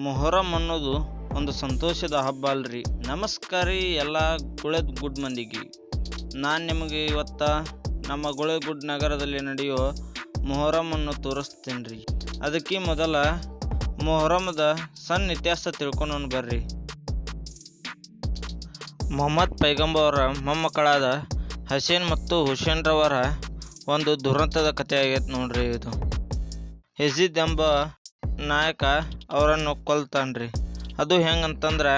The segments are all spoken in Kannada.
ಮೊಹರಂ ಅನ್ನೋದು ಒಂದು ಸಂತೋಷದ ಹಬ್ಬ ಅಲ್ರಿ. ನಮಸ್ಕಾರ ರೀ ಎಲ್ಲ ಗುಳೇದ್ ಗುಡ್ ಮಂದಿಗೆ. ನಾನು ನಿಮಗೆ ಇವತ್ತ ನಮ್ಮ ಗುಳೇದ್ ಗುಡ್ ನಗರದಲ್ಲಿ ನಡೆಯೋ ಮೊಹರಂ ಅನ್ನು ತೋರಿಸ್ತೀನಿ ರೀ. ಅದಕ್ಕೆ ಮೊದಲ ಮೊಹರಮದ ಸಣ್ಣ ಇತಿಹಾಸ ತಿಳ್ಕೊಂಡು ಬರ್ರಿ. ಮೊಹಮ್ಮದ್ ಪೈಗಂಬರ್ ಮೊಮ್ಮಕ್ಕಳಾದ ಹಸೇನ್ ಮತ್ತು ಹುಸೇನ್ ರವರ ಒಂದು ದುರಂತದ ಕಥೆ ಆಗೈತೆ ನೋಡ್ರಿ. ಇದು ಯಜೀದ್ ಎಂಬ ನಾಯಕ ಅವರನ್ನು ಕೊಲ್ತಾನ್ರಿ. ಅದು ಹೆಂಗಂತಂದ್ರೆ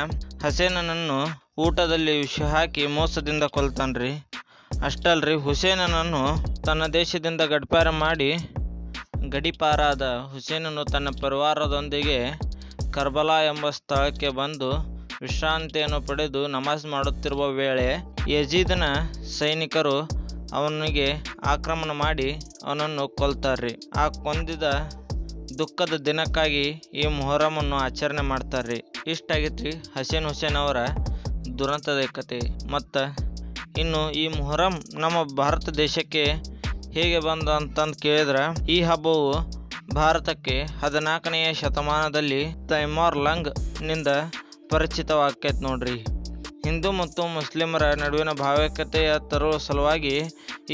ಹಸೇನನನ್ನು ಊಟದಲ್ಲಿ ವಿಷ ಹಾಕಿ ಮೋಸದಿಂದ ಕೊಲ್ತಾನ್ರಿ. ಅಷ್ಟಲ್ರಿ, ಹುಸೇನನನ್ನು ತನ್ನ ದೇಶದಿಂದ ಗಡಿಪಾರಾದ ಹುಸೇನನು ತನ್ನ ಪರಿವಾರದೊಂದಿಗೆ ಕರ್ಬಲಾ ಎಂಬ ಸ್ಥಳಕ್ಕೆ ಬಂದು ವಿಶ್ರಾಂತಿಯನ್ನು ಪಡೆದು ನಮಾಜ್ ಮಾಡುತ್ತಿರುವ ವೇಳೆ ಯಜೀದನ ಸೈನಿಕರು ಅವನಿಗೆ ಆಕ್ರಮಣ ಮಾಡಿ ಅವನನ್ನು ಕೊಲ್ತಾರ್ರಿ. ಆ ಕೊಂದಿದ ದುಃಖದ ದಿನಕ್ಕಾಗಿ ಈ ಮೊಹರಮನ್ನು ಆಚರಣೆ ಮಾಡ್ತಾರ್ರಿ. ಇಷ್ಟಾಗೈತ್ರಿ ಹುಸೇನ್ ಅವರ ದುರಂತದ ಕತೆ. ಮತ್ತು ಇನ್ನು ಈ ಮೊಹರಂ ನಮ್ಮ ಭಾರತ ದೇಶಕ್ಕೆ ಹೇಗೆ ಬಂದ ಅಂತಂದು ಕೇಳಿದ್ರೆ, ಈ ಹಬ್ಬವು ಭಾರತಕ್ಕೆ 14ನೇ ಶತಮಾನದಲ್ಲಿ ತೈಮೂರ್ ಲಂಗ್ ನಿಂದ ಪರಿಚಿತವಾಗೈತೆ ನೋಡ್ರಿ. ಹಿಂದೂ ಮತ್ತು ಮುಸ್ಲಿಮರ ನಡುವಿನ ಭಾವೈಕ್ಯತೆಯ ತರುವ ಸಲುವಾಗಿ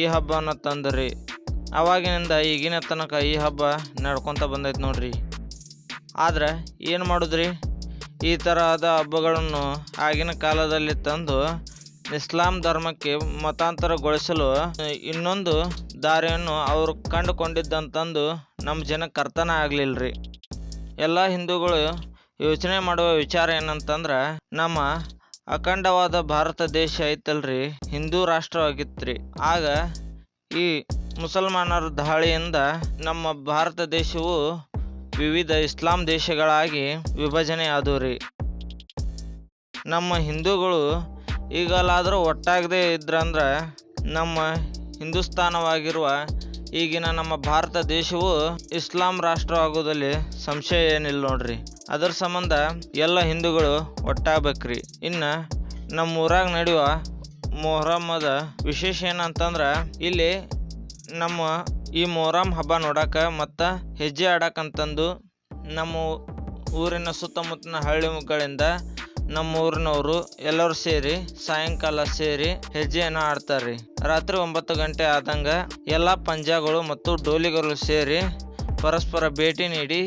ಈ ಹಬ್ಬವನ್ನು ತಂದ್ರಿ. ಅವಾಗಿನಿಂದ ಈಗಿನ ತನಕ ಈ ಹಬ್ಬ ನಡ್ಕೊತ ಬಂದೈತೆ ನೋಡ್ರಿ. ಆದ್ರೆ ಏನು ಮಾಡೋದ್ರಿ, ಈ ತರಹದ ಹಬ್ಬಗಳನ್ನು ಆಗಿನ ಕಾಲದಲ್ಲಿ ತಂದು ಇಸ್ಲಾಂ ಧರ್ಮಕ್ಕೆ ಮತಾಂತರಗೊಳಿಸಲು ಇನ್ನೊಂದು ದಾರಿಯನ್ನು ಅವರು ಕಂಡುಕೊಂಡಿದ್ದಂತಂದು ನಮ್ಮ ಜನಕ್ಕೆ ಅರ್ಥನೇ ಆಗಲಿಲ್ಲರಿ. ಎಲ್ಲ ಹಿಂದೂಗಳು ಯೋಚನೆ ಮಾಡುವ ವಿಚಾರ ಏನಂತಂದ್ರೆ, ನಮ್ಮ ಅಖಂಡವಾದ ಭಾರತ ದೇಶ ಐತಲ್ರಿ, ಹಿಂದೂ ರಾಷ್ಟ್ರವಾಗಿತ್ತು ರೀ. ಆಗ ಈ ಮುಸಲ್ಮಾನರ ದಾಳಿಯಿಂದ ನಮ್ಮ ಭಾರತ ದೇಶವು ವಿವಿಧ ಇಸ್ಲಾಂ ದೇಶಗಳಾಗಿ ವಿಭಜನೆ ಆದವು ರೀ. ನಮ್ಮ ಹಿಂದೂಗಳು ಈಗಲಾದರೂ ಒಟ್ಟಾಗದೇ ಇದ್ರಂದ್ರೆ ನಮ್ಮ ಹಿಂದೂಸ್ತಾನವಾಗಿರುವ ಈಗಿನ ನಮ್ಮ ಭಾರತ ದೇಶವು ಇಸ್ಲಾಂ ರಾಷ್ಟ್ರವಾಗೋದಲ್ಲಿ ಸಂಶಯ ಏನಿಲ್ಲ ನೋಡ್ರಿ. ಅದರ ಸಂಬಂಧ ಎಲ್ಲ ಹಿಂದೂಗಳು ಒಟ್ಟಾಗಬೇಕ್ರಿ. ಇನ್ನು ನಮ್ಮ ಊರಾಗ ನಡೆಯುವ ಮೊಹರಮದ ವಿಶೇಷ ಏನಂತಂದ್ರೆ, ಇಲ್ಲಿ ನಮ್ಮ ಈ ಮೊಹರಂ ಹಬ್ಬ ನೋಡಕ್ಕೆ ಮತ್ತು ಹೆಜ್ಜೆ ಆಡಕ್ಕಂತಂದು ನಮ್ಮ ಊರಿನ ಸುತ್ತಮುತ್ತಲಿನ ಹಳ್ಳಿಗಳಿಂದ ನಮ್ಮ ಊರಿನವರು ಎಲ್ಲರೂ ಸೇರಿ ಸಾಯಂಕಾಲ ಸೇರಿ ಹೆಜ್ಜೆಯನ್ನು ಆಡ್ತಾರೆ. ರಾತ್ರಿ 9 ಗಂಟೆ ಆದಂಗ ಎಲ್ಲ ಪಂಜಾಗಳು ಮತ್ತು ಡೋಲಿಗಳು ಸೇರಿ ಪರಸ್ಪರ ಭೇಟಿ ನೀಡಿ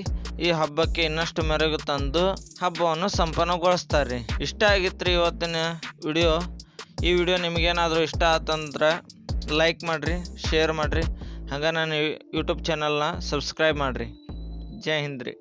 ಈ ಹಬ್ಬಕ್ಕೆ ಇನ್ನಷ್ಟು ಮೆರುಗು ತಂದು ಹಬ್ಬವನ್ನು ಸಂಪನ್ನಗೊಳಿಸ್ತಾರೆ. ಇಷ್ಟ ಆಗಿತ್ತು ಇವತ್ತಿನ ವಿಡಿಯೋ. ಈ ವಿಡಿಯೋ ನಿಮಗೇನಾದರೂ ಇಷ್ಟ ಆತಂದ್ರೆ ಲೈಕ್ ಮಾಡಿರಿ, ಶೇರ್ ಮಾಡಿರಿ, ಹಾಗೆ ನನ್ನ ಯೂಟ್ಯೂಬ್ ಚಾನಲ್ನ ಸಬ್ಸ್ಕ್ರೈಬ್ ಮಾಡಿರಿ. ಜೈ ಹಿಂದ್ ರೀ.